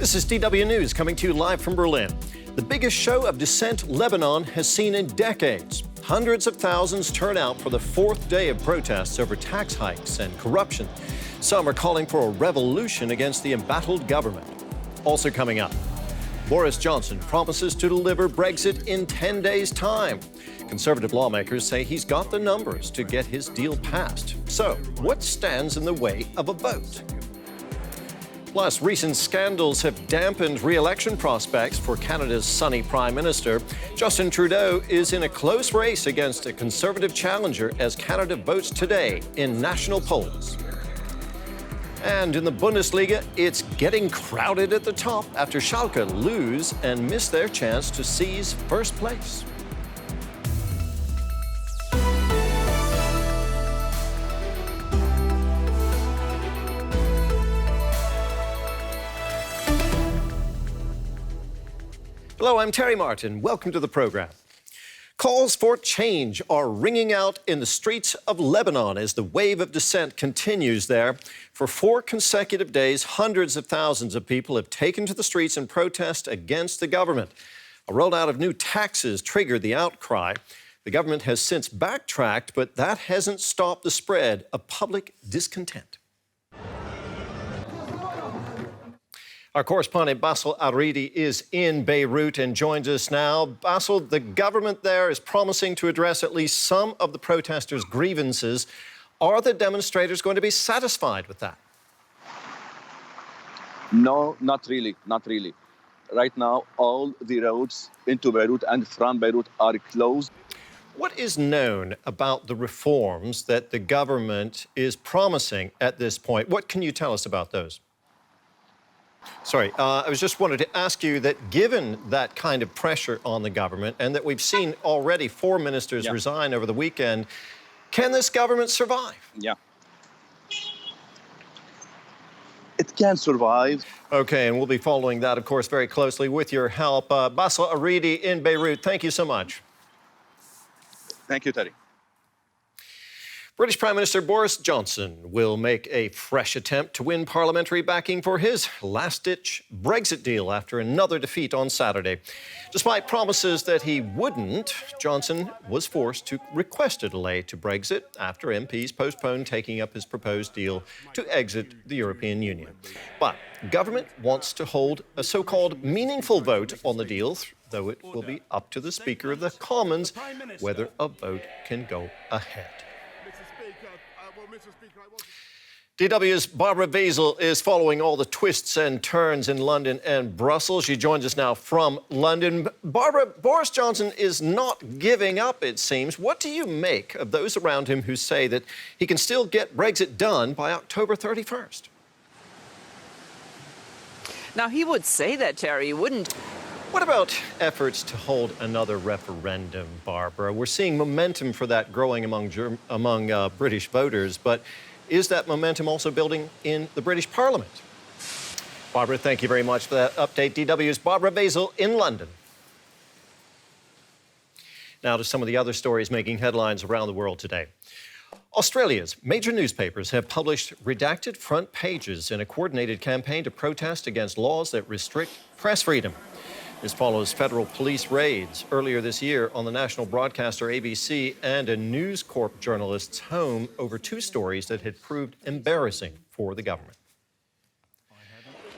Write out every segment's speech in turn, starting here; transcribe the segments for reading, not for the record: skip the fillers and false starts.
This is DW News coming to you live from Berlin. The biggest show of dissent Lebanon has seen in decades. Hundreds of thousands turn out for the fourth day of protests over tax hikes and corruption. Some are calling for a revolution against the embattled government. Also coming up, Boris Johnson promises to deliver Brexit in 10 days' time. Conservative lawmakers say he's got the numbers to get his deal passed. So, what stands in the way of a vote? Plus, recent scandals have dampened re-election prospects for Canada's sunny Prime Minister. Justin Trudeau is in a close race against a Conservative challenger as Canada votes today in national polls. And in the Bundesliga, it's getting crowded at the top after Schalke lose and miss their chance to seize first place. Hello, I'm Terry Martin. Welcome to the program. Calls for change are ringing out in the streets of Lebanon as the wave of dissent continues there. For 4 consecutive days, hundreds of thousands of people have taken to the streets in protest against the government. A rollout of new taxes triggered the outcry. The government has since backtracked, but that hasn't stopped the spread of public discontent. Our correspondent Bassel Aridi is in Beirut and joins us now. Bassel, the government there is promising to address at least some of the protesters' grievances. Are the demonstrators going to be satisfied with that? No, not really. Right now, all the roads into Beirut and from Beirut are closed. What is known about the reforms that the government is promising at this point? What can you tell us about those? Sorry, I was just wanted to ask you that given that kind of pressure on the government and that we've seen already 4 ministers resign over the weekend, can this government survive? Yeah. It can survive. Okay, and we'll be following that, of course, very closely with your help. Bassel Aridi in Beirut, thank you so much. Thank you, Terry. British Prime Minister Boris Johnson will make a fresh attempt to win parliamentary backing for his last-ditch Brexit deal after another defeat on Saturday. Despite promises that he wouldn't, Johnson was forced to request a delay to Brexit after MPs postponed taking up his proposed deal to exit the European Union. But government wants to hold a so-called meaningful vote on the deal, though it will be up to the Speaker of the Commons whether a vote can go ahead. DW's Barbara Vasil is following all the twists and turns in London and Brussels. She joins us now from London. Barbara, Boris Johnson is not giving up, it seems. What do you make of those around him who say that he can still get Brexit done by October 31st? Now, he would say that, Terry. He wouldn't. What about efforts to hold another referendum, Barbara? We're seeing momentum for that growing among British voters, but is that momentum also building in the British Parliament? Barbara, thank you very much for that update. DW's Barbara Vasil in London. Now to some of the other stories making headlines around the world today. Australia's major newspapers have published redacted front pages in a coordinated campaign to protest against laws that restrict press freedom. This follows federal police raids earlier this year on the national broadcaster ABC and a News Corp journalist's home over 2 stories that had proved embarrassing for the government.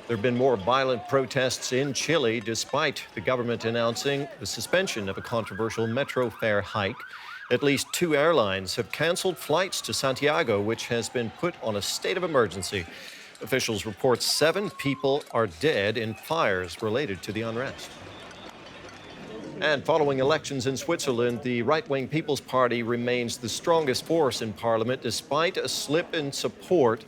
There have been more violent protests in Chile despite the government announcing the suspension of a controversial metro fare hike. At least 2 airlines have canceled flights to Santiago, which has been put on a state of emergency. Officials report 7 people are dead in fires related to the unrest. And following elections in Switzerland, the right-wing People's Party remains the strongest force in parliament despite a slip in support.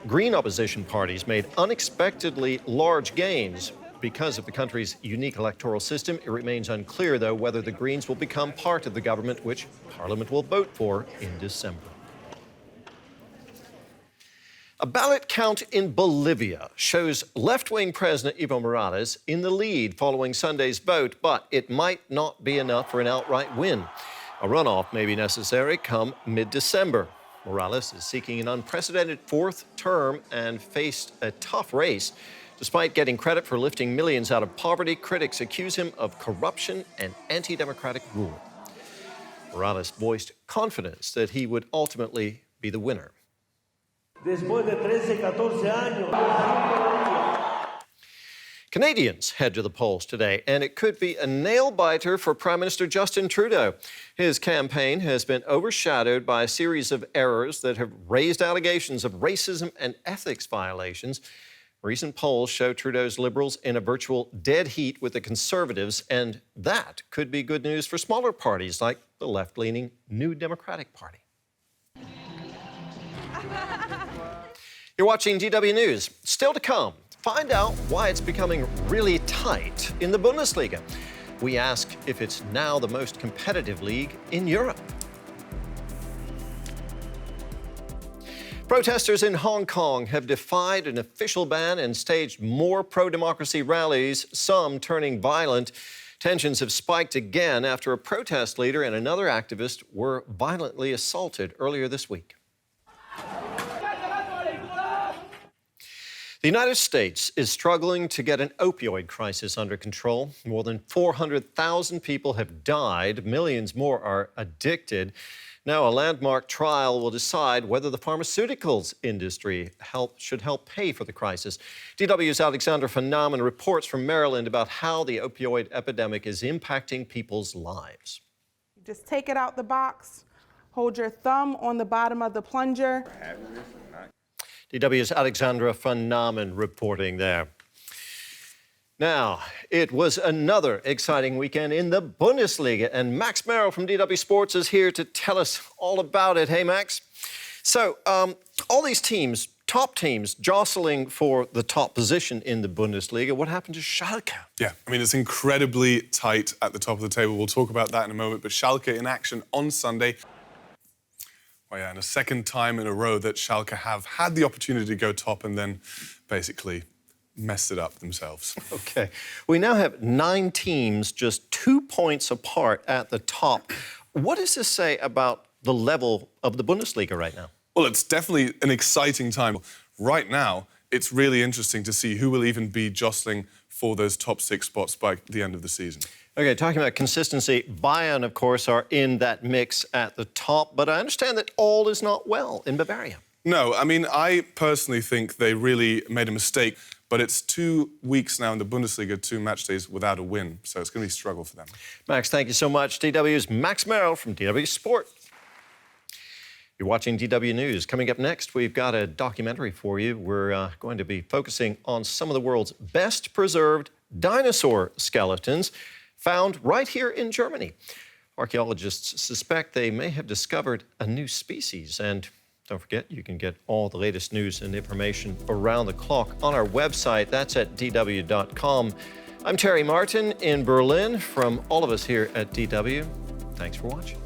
Green opposition parties made unexpectedly large gains. Because of the country's unique electoral system, it remains unclear, though, whether the Greens will become part of the government, which Parliament will vote for in December. A ballot count in Bolivia shows left-wing President Evo Morales in the lead following Sunday's vote, but it might not be enough for an outright win. A runoff may be necessary come mid-December. Morales is seeking an unprecedented 4th term and faced a tough race Despite getting credit for lifting millions out of poverty, critics accuse him of corruption and anti-democratic rule. Morales voiced confidence that he would ultimately be the winner. Después de 13-14 años. Canadians head to the polls today, and it could be a nail-biter for Prime Minister Justin Trudeau. His campaign has been overshadowed by a series of errors that have raised allegations of racism and ethics violations. Recent polls show Trudeau's Liberals in a virtual dead heat with the Conservatives, and that could be good news for smaller parties like the left-leaning New Democratic Party. You're watching DW News. Still to come, find out why it's becoming really tight in the Bundesliga. We ask if it's now the most competitive league in Europe. Protesters in Hong Kong have defied an official ban and staged more pro-democracy rallies, some turning violent. Tensions have spiked again after a protest leader and another activist were violently assaulted earlier this week. The United States is struggling to get an opioid crisis under control. More than 400,000 people have died. Millions more are addicted. Now, a landmark trial will decide whether the pharmaceuticals industry should help pay for the crisis. DW's Alexandra van Namen reports from Maryland about how the opioid epidemic is impacting people's lives. Just take it out the box, hold your thumb on the bottom of the plunger. DW's Alexandra van Namen reporting there. Now, it was another exciting weekend in the Bundesliga, and Max Merrill from DW Sports is here to tell us all about it. Hey, Max. So, all these teams, top teams, jostling for the top position in the Bundesliga. What happened to Schalke? Yeah, I mean, it's incredibly tight at the top of the table. We'll talk about that in a moment, but Schalke in action on Sunday. Oh, yeah, and a second time in a row that Schalke have had the opportunity to go top and then basically messed it up themselves. Okay. We now have 9 teams just 2 points apart at the top. What does this say about the level of the Bundesliga right now? Well, it's definitely an exciting time. Right now, it's really interesting to see who will even be jostling for those top 6 spots by the end of the season. Okay, talking about consistency, Bayern, of course, are in that mix at the top, but I understand that all is not well in Bavaria. No, I mean, I personally think they really made a mistake, but it's 2 weeks now in the Bundesliga, 2 match days without a win, so it's going to be a struggle for them. Max, thank you so much. DW's Max Merrill from DW Sport. You're watching DW News. Coming up next, we've got a documentary for you. We're going to be focusing on some of the world's best preserved dinosaur skeletons found right here in Germany. Archaeologists suspect they may have discovered a new species. And don't forget, you can get all the latest news and information around the clock on our website. That's at dw.com. I'm Terry Martin in Berlin. From all of us here at DW, thanks for watching.